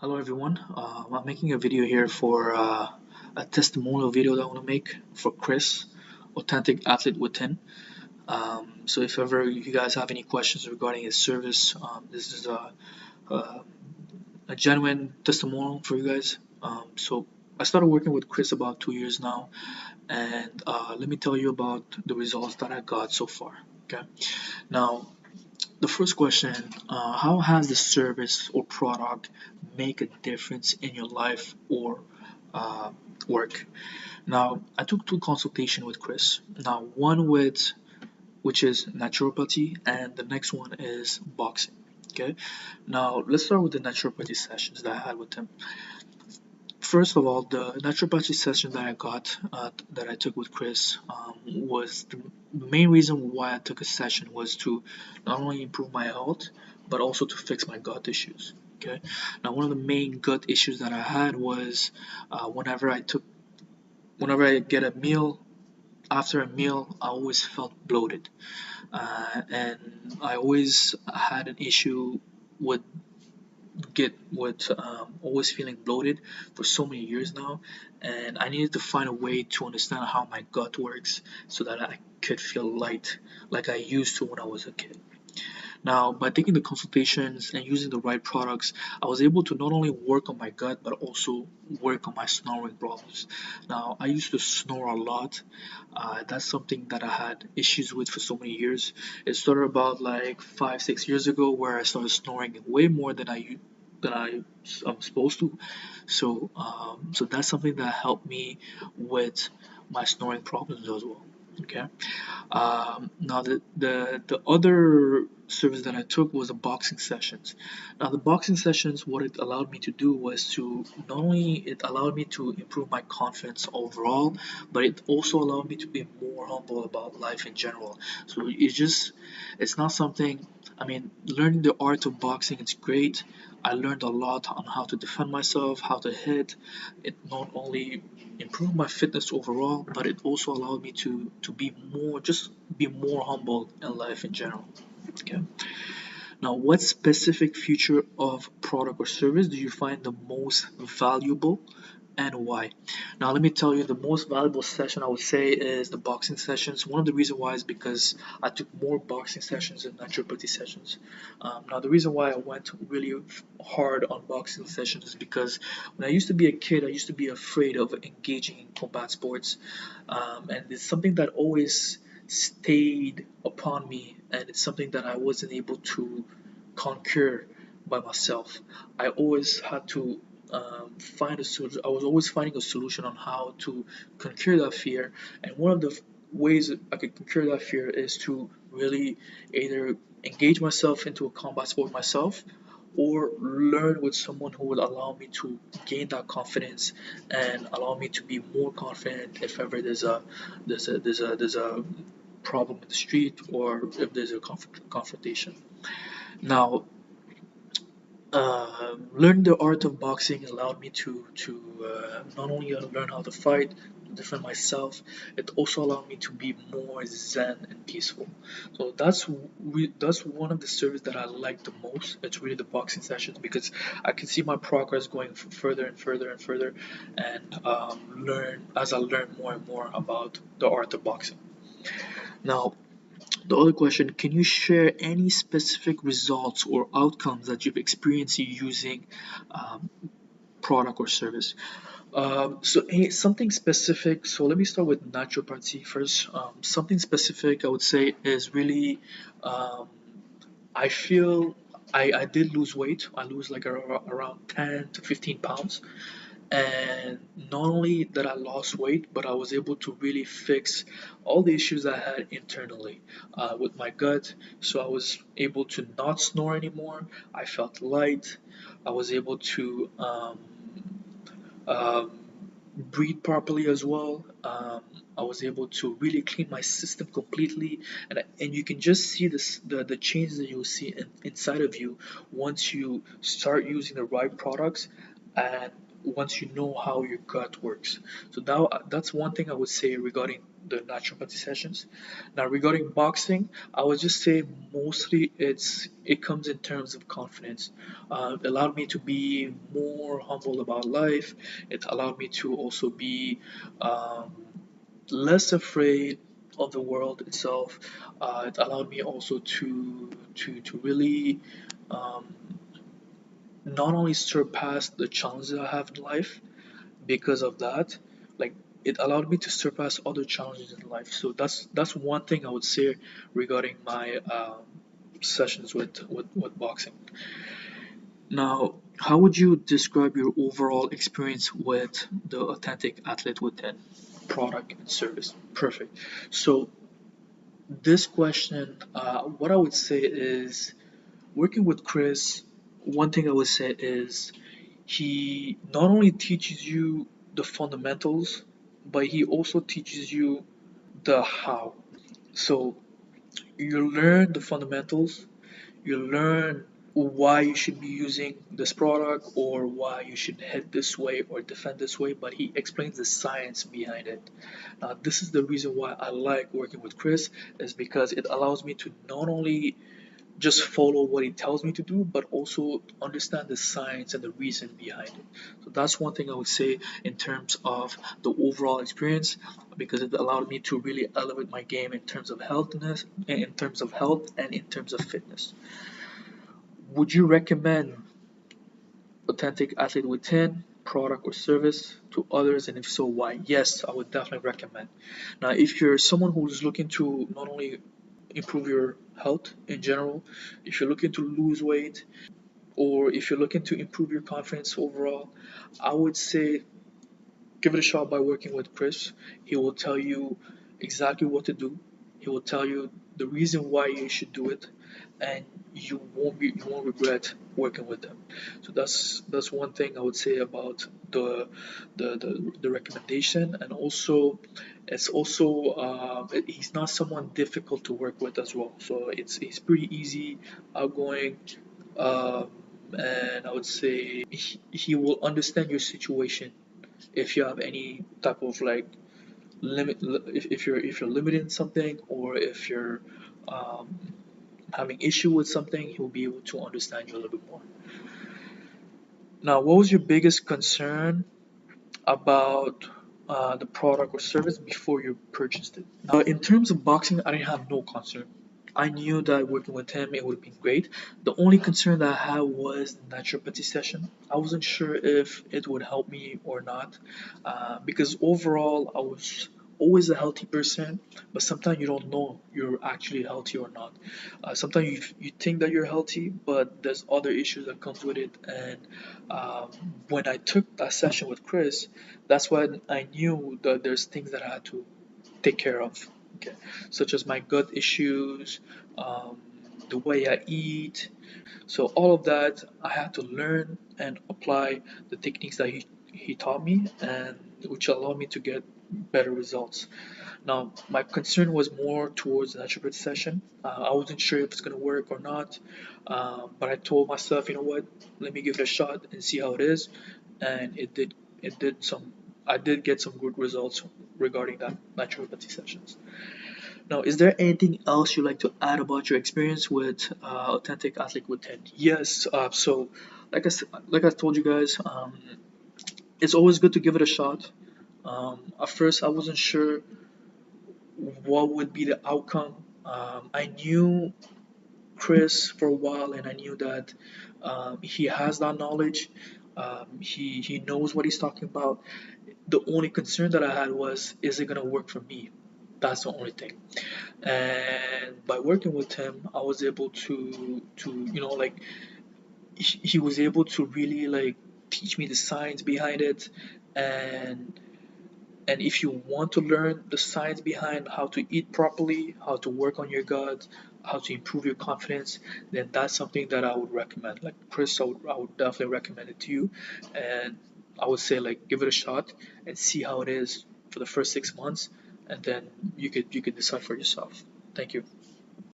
Hello everyone. I'm making a video here for a testimonial video that I want to make for Chris, authentic athlete within. So if ever you guys have any questions regarding his service, this is a, a genuine testimonial for you guys. So I started working with Chris about 2 years now, and let me tell you about the results that I got so far. Okay. Now, the first question, how has the service or product make a difference in your life or uh, work? Now, I took two consultation with Chris. Now, one with which is naturopathy, and the next one is boxing. Okay. Now, let's start with the naturopathy sessions that I had with him. First of all, the naturopathy session that I got, that I took with Chris, was the main reason why I took a session was to not only improve my health, but also to fix my gut issues. Okay. Now, one of the main gut issues that I had was whenever I get a meal, after a meal, I always felt bloated, and I always had an issue with always feeling bloated for so many years now, and I needed to find a way to understand how my gut works so that I could feel light like I used to when I was a kid. Now, by taking the consultations and using the right products, I was able to not only work on my gut but also work on my snoring problems. Now, I used to snore a lot. That's something that I had issues with for so many years. It started about like 5, 6 years ago where I started snoring way more than I'm supposed to. So that's something that helped me with my snoring problems as well. Okay. Now the other service that I took was the boxing sessions. Now the boxing sessions, what it allowed me to do was to not only it allowed me to improve my confidence overall, but it also allowed me to be more humble about life in general. So it's not something. I mean, learning the art of boxing is great. I learned a lot on how to defend myself, how to hit. It not only improved my fitness overall, but it also allowed me to be more humble in life in general. Okay. Now, what specific feature of product or service do you find the most valuable and why? Now, let me tell you, the most valuable session I would say is the boxing sessions. One of the reasons why is because I took more boxing sessions than naturopathy sessions. Now, the reason why I went really hard on boxing sessions is because when I used to be a kid, I used to be afraid of engaging in combat sports, and it's something that always stayed upon me, and it's something that I wasn't able to conquer by myself. I always had to find a solution. I was always finding a solution on how to conquer that fear, and one of the ways that I could conquer that fear is to really either engage myself into a combat sport myself or learn with someone who will allow me to gain that confidence and allow me to be more confident if ever there's a problem in the street or if there's a confrontation. Now, learning the art of boxing allowed me to not only learn how to fight, defend myself, it also allowed me to be more zen and peaceful. So that's one of the service that I like the most. It's really the boxing sessions because I can see my progress going further and further and further, and learn as I learn more and more about the art of boxing. Now, the other question, can you share any specific results or outcomes that you've experienced using um, product or service? Something specific. So let me start with naturopathy first. Something specific I would say is really, um, I feel I did lose weight. I lose like around 10 to 15 pounds. And not only that I lost weight, but I was able to really fix all the issues I had internally with my gut. So I was able to not snore anymore. I felt light. I was able to um, breathe properly as well. I was able to really clean my system completely, and you can just see the changes that you'll see inside of you once you start using the right products and once you know how your gut works. So now that's one thing I would say regarding the naturopathy sessions. Now, regarding boxing, I would just say mostly it comes in terms of confidence. It allowed me to be more humble about life. It allowed me to also be um, less afraid of the world itself. It allowed me also to really um, not only surpass the challenges I have in life because of that, like it allowed me to surpass other challenges in life. So that's one thing I would say regarding my sessions with boxing. Now, how would you describe your overall experience with the Authentic Athlete Within product and service? Perfect. So this question, what I would say is working with Chris. One thing I would say is he not only teaches you the fundamentals, but he also teaches you the how. So you learn the fundamentals, you learn why you should be using this product or why you should head this way or defend this way, but he explains the science behind it. Now, this is the reason why I like working with Chris, is because it allows me to not only just follow what he tells me to do, but also understand the science and the reason behind it. So that's one thing I would say in terms of the overall experience, because it allowed me to really elevate my game in terms of healthiness, in terms of health, and in terms of fitness. Would you recommend Authentic Athlete Within product or service to others, and if so, why? Yes, I would definitely recommend. Now, if you're someone who's looking to not only improve your health in general, if you're looking to lose weight, or if you're looking to improve your confidence overall, I would say give it a shot by working with Chris. He will tell you exactly what to do. He will tell you the reason why you should do it, and you won't regret working with them. So that's one thing I would say about the recommendation, and also it's also he's not someone difficult to work with as well. So it's pretty easy, outgoing, um, and I would say he will understand your situation if you have any type of like if you're limited in something, or if you're um, having issue with something, he'll be able to understand you a little bit more. Now, what was your biggest concern about the product or service before you purchased it? Now, in terms of boxing, I didn't have no concern. I knew that working with him, it would have been great. The only concern that I had was the naturopathy session. I wasn't sure if it would help me or not, because overall, I was always a healthy person, but sometimes you don't know you're actually healthy or not. Sometimes you think that you're healthy, but there's other issues that comes with it. And um, when I took that session with Chris, that's when I knew that there's things that I had to take care of, okay, such as my gut issues, um, the way I eat. So all of that I had to learn and apply the techniques that he taught me, and which allowed me to get better results. Now, my concern was more towards the naturopathy session. I wasn't sure if it's going to work or not, but I told myself, you know what, let me give it a shot and see how it is. And it did. It did some. I did get some good results regarding that naturopathy sessions. Now, is there anything else you'd like to add about your experience with Authentic Athlete with 10? Yes. So, like I told you guys, it's always good to give it a shot. At first, I wasn't sure what would be the outcome. I knew Chris for a while, and I knew that he has that knowledge. He knows what he's talking about. The only concern that I had was, is it gonna work for me? That's the only thing. And by working with him, I was able to like he was able to really like teach me the science behind it, and if you want to learn the science behind how to eat properly, how to work on your gut, how to improve your confidence, then that's something that I would recommend. Like Chris, I would definitely recommend it to you. And I would say like give it a shot and see how it is for the first 6 months, and then you could decide for yourself. Thank you.